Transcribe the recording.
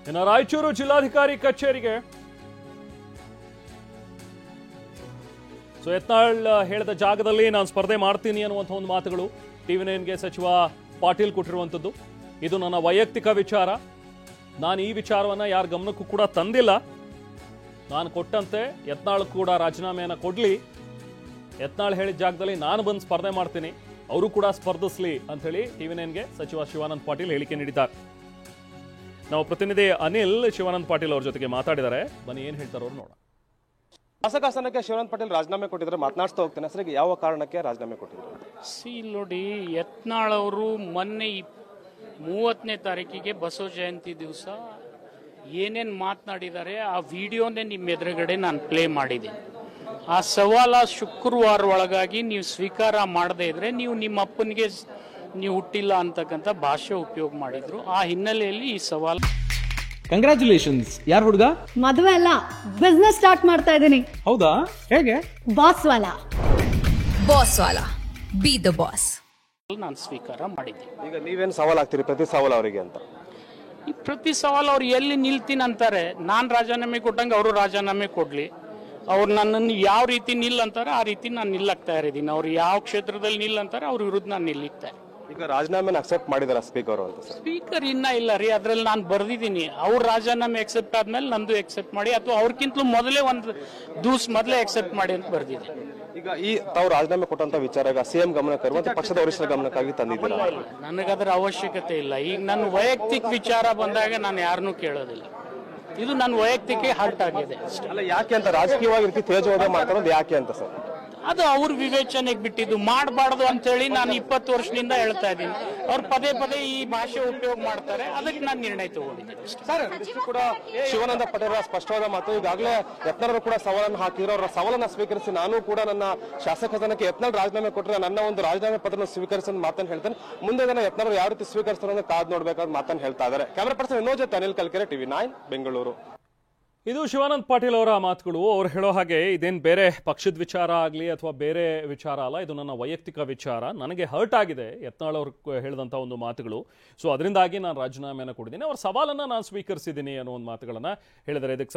ಇನ್ನು ರಾಯಚೂರು ಜಿಲ್ಲಾಧಿಕಾರಿ ಕಚೇರಿಗೆ ಯತ್ನಾಳ್ ಹೇಳಿದ ಜಾಗದಲ್ಲಿ ನಾನು ಸ್ಪರ್ಧೆ ಮಾಡ್ತೀನಿ ಅನ್ನುವಂಥ ಒಂದು ಮಾತುಗಳು TV9ಗೆ ಸಚಿವ ಪಾಟೀಲ್ ಕೊಟ್ಟಿರುವಂಥದ್ದು. ಇದು ನನ್ನ ವೈಯಕ್ತಿಕ ವಿಚಾರ, ನಾನು ಈ ವಿಚಾರವನ್ನ ಯಾರ ಗಮನಕ್ಕೂ ಕೂಡ ತಂದಿಲ್ಲ. ನಾನು ಕೊಟ್ಟಂತೆ ಯತ್ನಾಳ್ ಕೂಡ ರಾಜೀನಾಮೆಯನ್ನು ಕೊಡ್ಲಿ, ಯತ್ನಾಳ್ ಹೇಳಿದ ಜಾಗದಲ್ಲಿ ನಾನು ಬಂದು ಸ್ಪರ್ಧೆ ಮಾಡ್ತೀನಿ, ಅವರು ಕೂಡ ಸ್ಪರ್ಧಿಸ್ಲಿ ಅಂತ ಹೇಳಿ TV9ಗೆ ಸಚಿವ ಶಿವಾನಂದ ಪಾಟೀಲ್ ಹೇಳಿಕೆ ನೀಡಿದ್ದಾರೆ. ನಾವು ಪ್ರತಿನಿಧಿ ಅನಿಲ್ ಶಿವಾನಂದ ಪಾಟೀಲ್ ಅವ್ರ ಜೊತೆಗೆ ಮಾತಾಡಿದ್ದಾರೆ, ಬನ್ನಿ ಏನ್ ಹೇಳ್ತಾರೋ ನೋಡೋಣ. ಶಾಸಕ ಸ್ಥಾನಕ್ಕೆ ಶಿವಾನಂದ ಪಾಟೀಲ್ ರಾಜೀನಾಮೆ ಕೊಟ್ಟಿದ್ರೆ ಮಾತನಾಡ್ತಾ ಹೋಗ್ತಾನೆ ಸರ್, ಯಾವ ಕಾರಣಕ್ಕೆ ರಾಜೀನಾಮೆ ಕೊಟ್ಟಿದ್ರು? ನೋಡಿ, ಯತ್ನಾಳ್ ಅವರು ಮೊನ್ನೆ 30ನೇ ತಾರೀಕಿಗೆ ಬಸವ ಜಯಂತಿ ದಿವಸ ಏನೇನು ಮಾತನಾಡಿದ್ದಾರೆ ಆ ವಿಡಿಯೋನೇ ನಿಮ್ಮ ಎದುರುಗಡೆ ನಾನು ಪ್ಲೇ ಮಾಡಿದ್ದೀನಿ. ಆ ಸವಾಲ ಶುಕ್ರವಾರ ಒಳಗಾಗಿ ನೀವು ಸ್ವೀಕಾರ ಮಾಡದೇ ಇದ್ರೆ ನೀವು ನಿಮ್ಮ ಅಪ್ಪನಿಗೆ ನೀವು ಹುಟ್ಟಿಲ್ಲ ಅಂತಕ್ಕಂಥ ಭಾಷೆ ಉಪಯೋಗ ಮಾಡಿದ್ರು. ಆ ಹಿನ್ನೆಲೆಯಲ್ಲಿ ಈ ಸವಾಲು. ಕಂಗ್ರ್ಯಾಚುಲೇಷನ್ಸ್. ಯಾರು ಹುಡುಗ? ಮದುವೆ ಅಲ್ಲ, ಬಿಸ್ನೆಸ್ ಸ್ಟಾರ್ಟ್ ಮಾಡ್ತಾ ಇದ್ದೀನಿ. ಹೌದಾ? ಹೇಗೆ? Boss Vala. Boss Vala, B the boss. ನಾನು ಸ್ವೀಕಾರ ಮಾಡಿದ್ದೆ. ಈಗ ನೀವೇನು ಸವಾಲ್ ಆಗ್ತೀರಿ ಪ್ರತಿ ಸವಾಲ್ ಅವರಿಗೆ ಅಂತ? ಈ ಪ್ರತಿ ಸವಾಲು ಅವ್ರು ಎಲ್ಲಿ ನಿಲ್ತೀನಿ ಅಂತಾರೆ, ನಾನು ರಾಜೀನಾಮೆ ಕೊಟ್ಟಂಗೆ ಅವರು ರಾಜೀನಾಮೆ ಕೊಡ್ಲಿ. ಅವ್ರು ನನ್ನನ್ನು ಯಾವ ರೀತಿ ನಿಲ್ಲಂತಾರೆ ಆ ರೀತಿ ನಾನು ನಿಲ್ಲಕ್ತಾ ಇದ್ದೀನಿ. ಅವ್ರು ಯಾವ ಕ್ಷೇತ್ರದಲ್ಲಿ ನಿಲ್ಲಂತಾರೆ ಅವ್ರ ವಿರುದ್ಧ ನಾನು ನಿಲ್ಲಿಕ್ತಾ. ಈಗ ರಾಜೀನಾಮೆನ ಅಕ್ಸೆಪ್ಟ್ ಮಾಡಿದಾರ ಸ್ಪೀಕರ್ ಅಂತ ಸರ್? ಸ್ಪೀಕರ್ ಇನ್ನ ಇಲ್ಲ ರೀ, ಅದ್ರಲ್ಲಿ ನಾನು ಬರ್ದಿದ್ದೀನಿ. ಅವ್ರ ರಾಜೀನಾಮೆ ಎಕ್ಸೆಪ್ಟ್ ಆದ್ಮೇಲೆ ನಂದು ಎಕ್ಸೆಪ್ಟ್ ಮಾಡಿ, ಅಥವಾ ಅವ್ರಕ್ಕಿಂತಲೂ ಮೊದಲೇ ಒಂದು ಮೊದಲೇ ಎಕ್ಸೆಪ್ಟ್ ಮಾಡಿ ಅಂತ ಬರ್ದಿದ್ದೀನಿ. ಈಗ ಈ ತಾವು ರಾಜೀನಾಮೆ ಕೊಟ್ಟಂತ ವಿಚಾರ ಸಿಎಂ ಗಮನಕ್ಕೆ ಮತ್ತೆ ಪಕ್ಷದ ವರಿಷ್ಠರ ಗಮನಕ್ಕಾಗಿ ತಂದಿದ್ದೀರಾ? ನನಗದರ ಅವಶ್ಯಕತೆ ಇಲ್ಲ. ಈಗ ನನ್ನ ವೈಯಕ್ತಿಕ ವಿಚಾರ ಬಂದಾಗ ನಾನು ಯಾರನ್ನೂ ಕೇಳೋದಿಲ್ಲ. ಇದು ನನ್ನ ವೈಯಕ್ತಿಕ ಹರ್ಟ್ ಆಗಿದೆ ಅಷ್ಟೇ. ಅಲ್ಲ, ಯಾಕೆ ಅಂತ ರಾಜಕೀಯವಾಗಿ ರೀತಿ ತೇಜೋವಧೆ ಮಾಡ್ತಾರೋದು ಯಾಕೆ ಅಂತ ಸರ್? ಅದು ಅವ್ರ ವಿವೇಚನೆಗೆ ಬಿಟ್ಟಿದ್ದು. ಮಾಡಬಾರ್ದು ಅಂತ ಹೇಳಿ ನಾನು 20 ವರ್ಷದಿಂದ ಹೇಳ್ತಾ ಇದ್ದೀನಿ. ಅವ್ರು ಪದೇ ಪದೇ ಈ ಭಾಷೆ ಉಪಯೋಗ ಮಾಡ್ತಾರೆ, ಅದಕ್ಕೆ ನಾನು ನಿರ್ಣಯ ತಗೊಂಡಿದ್ದೀನಿ ಸರ್. ಇಷ್ಟು ಕೂಡ ಶಿವಾನಂದ ಪಾಟೀಲ್ ಸ್ಪಷ್ಟವಾದ ಮಾತು. ಈಗಾಗಲೇ ಯತ್ನಾಳ್ ಕೂಡ ಸವಾಲನ್ನು ಹಾಕಿದ್ರು. ಅವರ ಸವಾಲನ್ನ ಸ್ವೀಕರಿಸಿ ನಾನು ಕೂಡ ನನ್ನ ಶಾಸಕ ಸ್ಥಾನಕ್ಕೆ ಯತ್ನಾಳ್ ರಾಜೀನಾಮೆ ಕೊಟ್ಟರೆ ನನ್ನ ಒಂದು ರಾಜೀನಾಮೆ ಪತ್ರ ಸ್ವೀಕರಿಸಿ ಮಾತನ್ನು ಹೇಳ್ತಾನೆ. ಮುಂದೆ ದಿನ ಯತ್ನಾಳ್ ಯಾವ ರೀತಿ ಸ್ವೀಕರಿಸ್ತಾರೆ ಕಾದ್ ನೋಡ್ಬೇಕಾದ ಮಾತನ್ನು ಹೇಳ್ತಾ ಇದ್ದಾರೆ. ಕ್ಯಾಮರಾ ಪರ್ಸನ್ ವಿನೋದ್ ಜೊತೆ ಅನಿಲ್ ಕಲ್ಕೆರೆ, TV9 ಬೆಂಗಳೂರು. ಇದು ಶಿವಾನಂದ ಪಾಟೀಲ್ ಅವರ ಮಾತುಗಳು. ಅವ್ರು ಹೇಳೋ ಹಾಗೆ ಇದೇನು ಬೇರೆ ಪಕ್ಷದ ವಿಚಾರ ಆಗಲಿ ಅಥವಾ ಬೇರೆ ವಿಚಾರ ಅಲ್ಲ, ಇದು ನನ್ನ ವೈಯಕ್ತಿಕ ವಿಚಾರ. ನನಗೆ ಹರ್ಟ್ ಆಗಿದೆ ಯತ್ನಾಳ್ ಅವ್ರು ಹೇಳಿದಂಥ ಒಂದು ಮಾತುಗಳು. ಸೊ ಅದರಿಂದಾಗಿ ನಾನು ರಾಜೀನಾಮೆಯನ್ನು ಕೊಟ್ಟಿದ್ದೀನಿ, ಅವ್ರ ಸವಾಲನ್ನು ನಾನು ಸ್ವೀಕರಿಸಿದ್ದೀನಿ ಅನ್ನೋ ಒಂದು ಮಾತುಗಳನ್ನು ಹೇಳಿದ್ದಾರೆ. ಇದಕ್ಕೆ